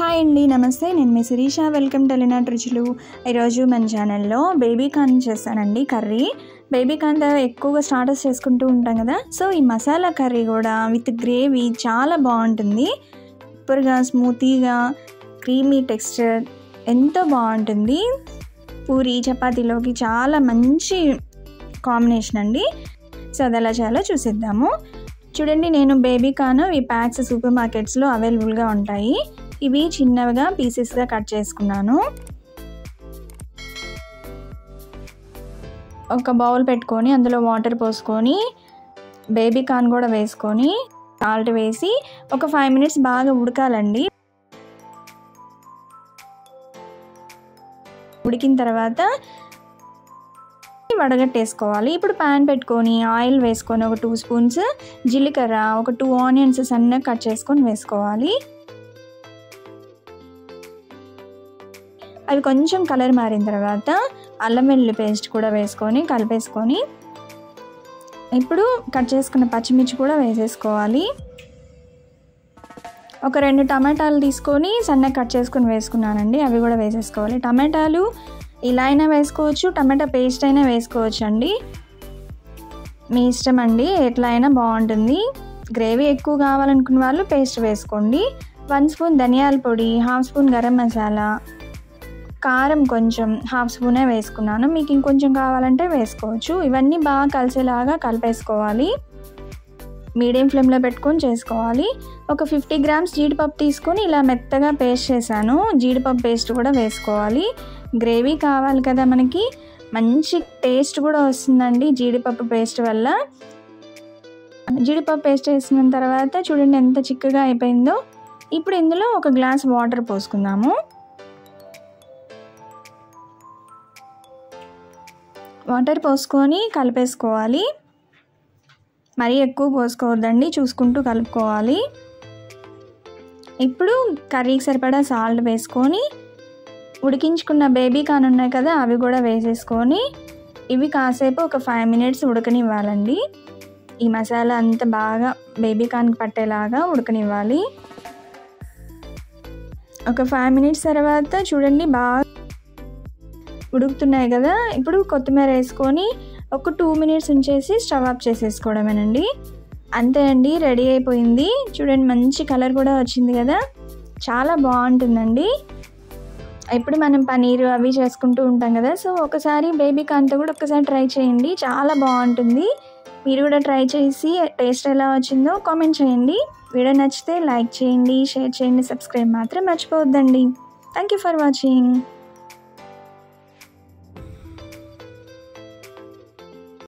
Hi అండి, నమస్తే. నేను మీ శిరీష. వెల్కమ్ టు ఎలినాట్ రుచులు. ఈరోజు మన ఛానల్లో బేబీ కార్న్ చేస్తానండి కర్రీ. బేబీ కార్న్తో ఎక్కువగా స్టార్టర్స్ చేసుకుంటూ ఉంటాం కదా. సో ఈ మసాలా కర్రీ కూడా విత్ గ్రేవీ చాలా బాగుంటుంది. సూపర్గా స్మూతీగా క్రీమీ టెక్స్చర్ ఎంతో బాగుంటుంది. పూరి చపాతీలోకి చాలా మంచి కాంబినేషన్ అండి. సో అది ఎలా చేయాలో చూసేద్దాము. చూడండి, నేను బేబీ కార్న్ ఈ ప్యాక్స్ సూపర్ మార్కెట్స్లో అవైలబుల్గా ఉంటాయి. ఇవి చిన్నవిగా పీసెస్గా కట్ చేసుకున్నాను. ఒక బౌల్ పెట్టుకొని అందులో వాటర్ పోసుకొని బేబీ కార్న్ కూడా వేసుకొని సాల్ట్ వేసి ఒక 5 minutes బాగా ఉడకాలండి. ఉడికిన తర్వాత వడగట్టేసుకోవాలి. ఇప్పుడు ప్యాన్ పెట్టుకొని ఆయిల్ వేసుకొని ఒక 2 spoons జీలకర్ర, ఒక 2 onions సన్నగా కట్ చేసుకొని వేసుకోవాలి. అవి కొంచెం కలర్ మారిన తర్వాత అల్లం వెల్లుల్లి పేస్ట్ కూడా వేసుకొని కలిపేసుకొని ఇప్పుడు కట్ చేసుకున్న పచ్చిమిర్చి కూడా వేసేసుకోవాలి. ఒక 2 టమాటాలు తీసుకొని సన్నగా కట్ చేసుకొని వేసుకున్నానండి, అవి కూడా వేసేసుకోవాలి. టమాటాలు ఇలా అయినా వేసుకోవచ్చు, టమాటా పేస్ట్ అయినా వేసుకోవచ్చు అండి, మీ ఇష్టం అండి, ఎట్లా అయినా బాగుంటుంది. గ్రేవీ ఎక్కువ కావాలనుకున్న వాళ్ళు పేస్ట్ వేసుకోండి. 1 spoon ధనియాల పొడి, 1/2 spoon గరం మసాలా, కారం కొంచెం 1/2 spoon వేసుకున్నాను, మీకు ఇంకొంచెం కావాలంటే వేసుకోవచ్చు. ఇవన్నీ బాగా కలిసేలాగా కలిపేసుకోవాలి. మీడియం ఫ్లేమ్లో పెట్టుకొని చేసుకోవాలి. ఒక 50 grams జీడిపప్పు తీసుకొని ఇలా మెత్తగా పేస్ట్ చేశాను. జీడిపప్పు పేస్ట్ కూడా వేసుకోవాలి. గ్రేవీ కావాలి కదా మనకి, మంచి టేస్ట్ కూడా వస్తుందండి జీడిపప్పు పేస్ట్ వల్ల. జీడిపప్పు పేస్ట్ వేసిన తర్వాత చూడండి ఎంత చిక్కగా అయిపోయిందో. ఇప్పుడు ఇందులో ఒక గ్లాస్ వాటర్ పోసుకుందాము. వాటర్ పోసుకొని కలిపేసుకోవాలి. మరీ ఎక్కువ పోసుకోవద్దండి, చూసుకుంటూ కలుపుకోవాలి. ఇప్పుడు కర్రీకి సరిపడా సాల్ట్ వేసుకొని ఉడికించుకున్న బేబీ కార్న్ ఉన్నాయి కదా, అవి కూడా వేసేసుకొని ఇవి కాసేపు ఒక 5 minutes ఉడకనివ్వాలండి. ఈ మసాలా అంతా బాగా బేబీ కార్న్కి పట్టేలాగా ఉడకనివ్వాలి. ఒక 5 minutes తర్వాత చూడండి బాగా ఉడుకుతున్నాయి కదా. ఇప్పుడు కొత్తిమీర వేసుకొని ఒక 2 minutes ఉంచేసి స్టవ్ ఆఫ్ చేసేసుకోవడమేనండి. అంతే అండి, రెడీ అయిపోయింది. చూడండి మంచి కలర్ కూడా వచ్చింది కదా, చాలా బాగుంటుందండి. ఇప్పుడు మనం పనీరు అవి చేసుకుంటూ ఉంటాం కదా, సో ఒకసారి బేబీ కార్న్తో కూడా ఒకసారి ట్రై చేయండి, చాలా బాగుంటుంది. మీరు కూడా ట్రై చేసి టేస్ట్ ఎలా వచ్చిందో కామెంట్ చేయండి. వీడియో నచ్చితే లైక్ చేయండి, షేర్ చేయండి, సబ్స్క్రైబ్ మాత్రం మర్చిపోవద్దండి. Thank you for watching.